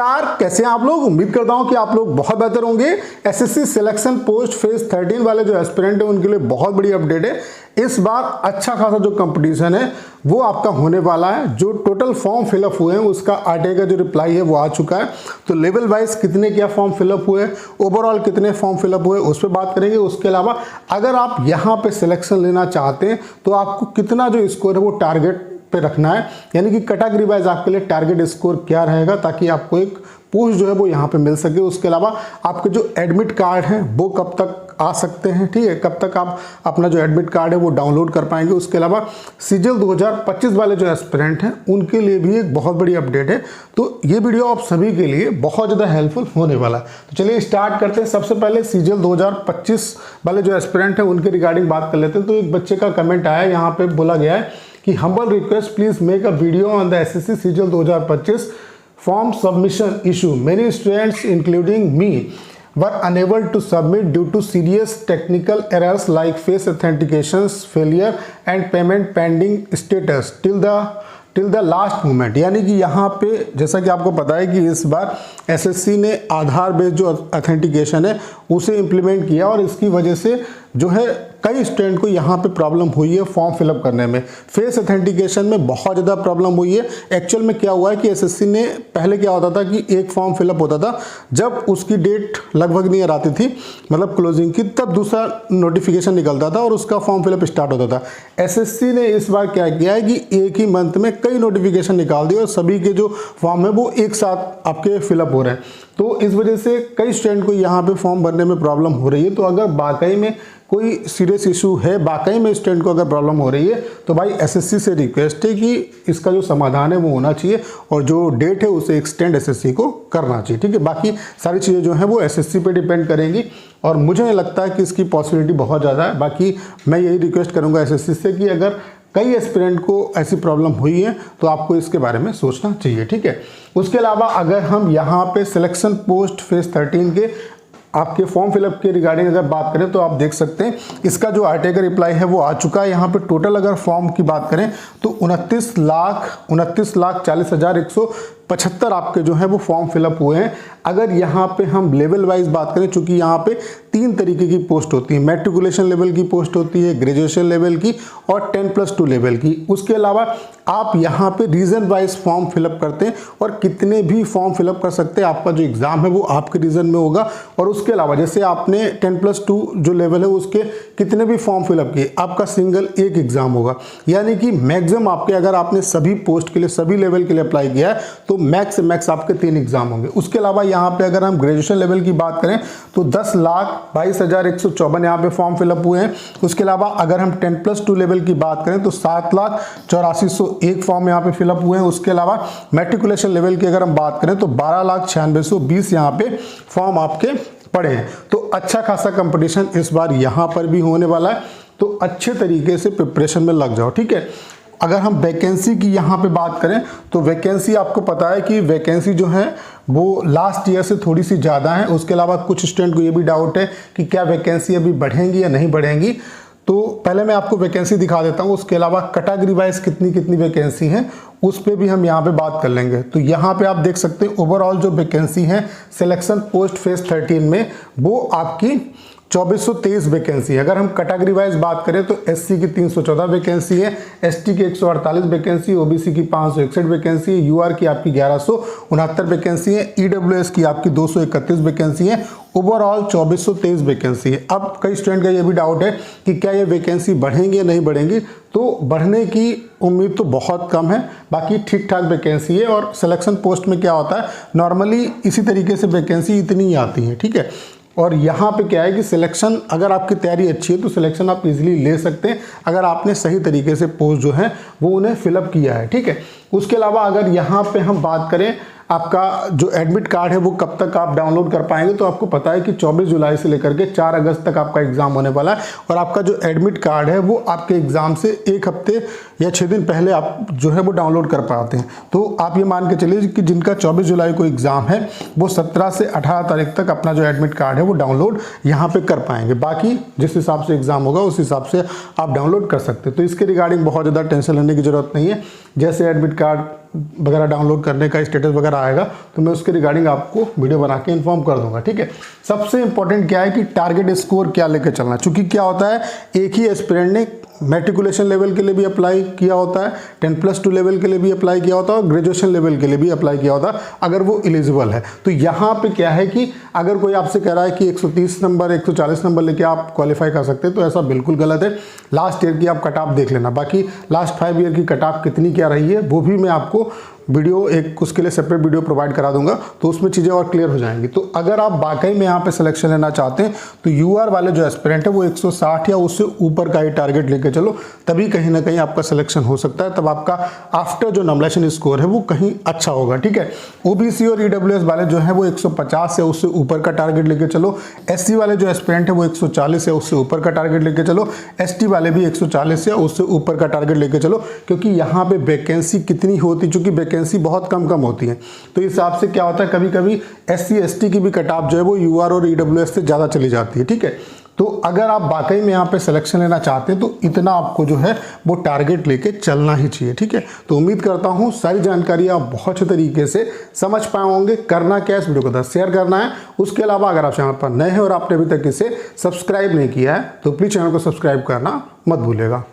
नमस्कार, कैसे हैं आप लोग। उम्मीद करता हूं कि आप लोग बहुत बेहतर होंगे। एसएससी सिलेक्शन पोस्ट फेज 13 वाले जो एस्पिरेंट है उनके लिए बहुत बड़ी अपडेट है। इस बार अच्छा खासा जो कंपटीशन है वो आपका होने वाला है। जो टोटल फॉर्म फिलअप हुए हैं उसका आरटीआई का जो रिप्लाई है वो आ चुका है। तो लेवल वाइज कितने क्या फॉर्म फिलअप हुए, ओवरऑल कितने फॉर्म फिलअप हुए उस पर बात करेंगे। उसके अलावा अगर आप यहाँ पे सिलेक्शन लेना चाहते हैं तो आपको कितना जो स्कोर है वो टारगेट पे रखना है, यानी कि कैटेगरी वाइज आपके लिए टारगेट स्कोर क्या रहेगा, ताकि आपको एक पोस्ट जो है वो यहाँ पे मिल सके। उसके अलावा आपके जो एडमिट कार्ड हैं वो कब तक आ सकते हैं, ठीक है, कब तक आप अपना जो एडमिट कार्ड है वो डाउनलोड कर पाएंगे। उसके अलावा सीजीएल 2025 वाले जो एस्पिरेंट हैं उनके लिए भी एक बहुत बड़ी अपडेट है। तो ये वीडियो आप सभी के लिए बहुत ज़्यादा हेल्पफुल होने वाला है। तो चलिए स्टार्ट करते हैं। सबसे पहले सीजीएल 2025 वाले जो एस्पिरेंट हैं उनके रिगार्डिंग बात कर लेते हैं। तो एक बच्चे का कमेंट आया, यहाँ पे बोला गया है कि humble request please make a video on the assessee CGL 2025 form submission issue. Many students including me were unable to submit due to serious technical errors like face authentications failure and payment pending status till the last moment। यानी कि यहाँ पे जैसा कि आपको पता है कि इस बार एसएससी ने आधार बेस्ड जो ऑथेंटिकेशन है उसे इम्प्लीमेंट किया और इसकी वजह से जो है कई स्टूडेंट को यहाँ पे प्रॉब्लम हुई है फॉर्म फिलअप करने में। फेस ऑथेंटिकेशन में बहुत ज़्यादा प्रॉब्लम हुई है। एक्चुअल में क्या हुआ है कि एसएससी ने पहले क्या होता था कि एक फॉर्म फिलअप होता था जब उसकी डेट लगभग नियर आती थी, मतलब क्लोजिंग की, तब दूसरा नोटिफिकेशन निकलता था और उसका फॉर्म फिलअप स्टार्ट होता था। एसएससी ने इस बार क्या किया है कि एक ही मंथ में कई नोटिफिकेशन निकाल दिए और सभी के जो फॉर्म है वो एक साथ आपके फिलअप हो रहे हैं। तो इस वजह से कई स्टूडेंट को यहाँ पे फॉर्म भरने में प्रॉब्लम हो रही है। तो अगर वाकई में कोई सीरियस इशू है, वाकई में स्टूडेंट को अगर प्रॉब्लम हो रही है तो भाई एसएससी से रिक्वेस्ट है कि इसका जो समाधान है वो होना चाहिए और जो डेट है उसे एक्सटेंड एसएससी को करना चाहिए, ठीक है। बाकी सारी चीज़ें जो हैं वो एसएससी पे डिपेंड करेंगी और मुझे नहीं लगता है कि इसकी पॉसिबिलिटी बहुत ज़्यादा है। बाकी मैं यही रिक्वेस्ट करूँगा एसएससी से कि अगर कई एस्पिरेंट को ऐसी प्रॉब्लम हुई है तो आपको इसके बारे में सोचना चाहिए, ठीक है। उसके अलावा अगर हम यहाँ पे सिलेक्शन पोस्ट फेज 13 के आपके फॉर्म फिलअप के रिगार्डिंग अगर बात करें तो आप देख सकते हैं इसका जो आरटीआई का रिप्लाई है वो आ चुका है। यहाँ पे टोटल अगर फॉर्म की बात करें तो 29,40,175 आपके जो है वो फॉर्म फिलअप हुए हैं। अगर यहाँ पे हम लेवल वाइज बात करें, चूंकि यहाँ पे 3 तरीके की पोस्ट होती है, मैट्रिकुलेशन लेवल की पोस्ट होती है, ग्रेजुएशन लेवल की और 10+2 लेवल की। उसके अलावा आप यहाँ पे रीजन वाइज फॉर्म फिलअप करते हैं और कितने भी फॉर्म फिलअप कर सकते हैं। आपका जो एग्जाम है वो आपके रीजन में होगा और उसके अलावा जैसे आपने 10+2 जो लेवल है उसके कितने भी फॉर्म फिलअप किए, आपका सिंगल एक एग्जाम होगा। यानी कि मैक्सिमम आपके, अगर आपने सभी पोस्ट के लिए सभी लेवल के लिए अप्लाई किया है तो मैक्स से मैक्स आपके 3 एग्जाम होंगे। उसके अलावा यहाँ पे अगर हम ग्रेजुएशन लेवल की बात करें तो 10,22,154 यहाँ पे फॉर्म फिलअप हुए हैं। उसके अलावा अगर हम 10+2 लेवल की बात करें तो 7,84,101 फॉर्म यहाँ पे फिलअप हुए हैं। उसके अलावा मैट्रिकुलेशन लेवल की अगर हम बात करें तो 12,96,120 यहाँ पे फॉर्म आपके पड़े हैं। तो अच्छा खासा कंपटीशन इस बार यहाँ पर भी होने वाला है। तो अच्छे तरीके से प्रिपरेशन में लग जाओ, ठीक है। अगर हम वैकेंसी की यहाँ पे बात करें तो वैकेंसी आपको पता है कि वैकेंसी जो है वो लास्ट ईयर से थोड़ी सी ज़्यादा है। उसके अलावा कुछ स्टूडेंट को ये भी डाउट है कि क्या वैकेंसी अभी बढ़ेंगी या नहीं बढ़ेंगी। तो पहले मैं आपको वैकेंसी दिखा देता हूँ। उसके अलावा कैटेगरी वाइज कितनी वैकेंसी है उस पर भी हम यहाँ पे बात कर लेंगे। तो यहाँ पे आप देख सकते हैं ओवरऑल जो वैकेंसी है सिलेक्शन पोस्ट फेज 13 में वो आपकी 2423 वैकेंसी है। अगर हम कैटेगरी वाइज बात करें तो एससी की 314 वैकेंसी है, एसटी की 148 वैकेंसी, ओबीसी की 561 वैकेंसी है, यूआर की आपकी 1169 वैकेंसी है, ईडब्ल्यूएस की आपकी 231 वैकेंसी है। ओवरऑल 2423 वैकेंसी है। अब कई स्टूडेंट का ये भी डाउट है कि क्या ये वैकेंसी बढ़ेंगी या नहीं बढ़ेंगी। तो बढ़ने की उम्मीद तो बहुत कम है, बाकी ठीक ठाक वैकेंसी है। और सिलेक्शन पोस्ट में क्या होता है, नॉर्मली इसी तरीके से वैकेंसी इतनी ही आती है, ठीक है। और यहाँ पे क्या है कि सिलेक्शन, अगर आपकी तैयारी अच्छी है तो सिलेक्शन आप इजीली ले सकते हैं अगर आपने सही तरीके से पोस्ट जो है वो उन्हें फिलअप किया है, ठीक है। उसके अलावा अगर यहाँ पे हम बात करें आपका जो एडमिट कार्ड है वो कब तक आप डाउनलोड कर पाएंगे, तो आपको पता है कि 24 जुलाई से लेकर के 4 अगस्त तक आपका एग्जाम होने वाला है। और आपका जो एडमिट कार्ड है वो आपके एग्जाम से 1 हफ्ते या 6 दिन पहले आप जो है वो डाउनलोड कर पाते हैं। तो आप ये मान के चलिए कि जिनका 24 जुलाई को एग्जाम है वो 17 से 18 तारीख तक अपना जो एडमिट कार्ड है वो डाउनलोड यहाँ पे कर पाएंगे। बाकी जिस हिसाब से एग्जाम होगा उस हिसाब से आप डाउनलोड कर सकते हैं। तो इसके रिगार्डिंग बहुत ज़्यादा टेंशन लेने की जरूरत नहीं है। जैसे एडमिट कार्ड वगैरह डाउनलोड करने का स्टेटस वगैरह आएगा तो मैं उसके रिगार्डिंग आपको वीडियो बना के इन्फॉर्म कर दूंगा, ठीक है। सबसे इंपॉर्टेंट क्या है कि टारगेट स्कोर क्या लेकर चलना, चूंकि क्या होता है एक ही एस्पिरेंट ने मैट्रिकुलेशन लेवल के लिए भी अप्लाई किया होता है, 10+2 लेवल के लिए भी अप्लाई किया होता है और ग्रेजुएशन लेवल के लिए भी अप्लाई किया होता है अगर वो एलिजिबल है। तो यहाँ पे क्या है कि अगर कोई आपसे कह रहा है कि 130 नंबर 140 नंबर लेके आप क्वालिफाई कर सकते हैं तो ऐसा बिल्कुल गलत है। लास्ट ईयर की आप कट ऑफ देख लेना, बाकी लास्ट 5 ईयर की कट ऑफ कितनी क्या रही है वो भी मैं आपको वीडियो एक उसके लिए सेपरेट वीडियो प्रोवाइड करा दूंगा, तो उसमें चीज़ें और क्लियर हो जाएंगी। तो अगर आप वाकई में यहाँ पे सिलेक्शन लेना चाहते हैं तो यूआर वाले जो एस्पिरेंट है वो 160 या उससे ऊपर का ही टारगेट लेके चलो, तभी कहीं ना कहीं आपका सिलेक्शन हो सकता है। तब आपका आफ्टर जो नॉमिनेशन स्कोर है वो कहीं अच्छा होगा, ठीक है। ओबीसी और ईडब्ल्यूएस वाले जो है वो 150 या उससे ऊपर का टारगेट लेके चलो, एससी वाले जो एस्पिरेंट है वो 140 या उससे ऊपर का टारगेट लेके चलो, एसटी वाले भी 140 या उससे ऊपर का टारगेट लेके चलो, क्योंकि यहाँ पे वैकेंसी कितनी होती, चूंकि वैकेंसी बहुत कम होती है तो इस हिसाब से क्या होता है कभी कभी एससी एसटी की भी कट ऑफ जो है वो यूआर और ईडब्ल्यूएस से ज़्यादा चली जाती है, ठीक है। तो अगर आप वाकई में यहाँ पे सिलेक्शन लेना चाहते हैं तो इतना आपको जो है वो टारगेट लेके चलना ही चाहिए, ठीक है। तो उम्मीद करता हूँ सारी जानकारी आप बहुत अच्छे तरीके से समझ पाए होंगे। करना क्या है, इस वीडियो को शेयर करना है। उसके अलावा अगर आप चैनल पर नए हैं और आपने अभी तक इसे सब्सक्राइब नहीं किया है तो प्लीज़ चैनल को सब्सक्राइब करना मत भूलिएगा।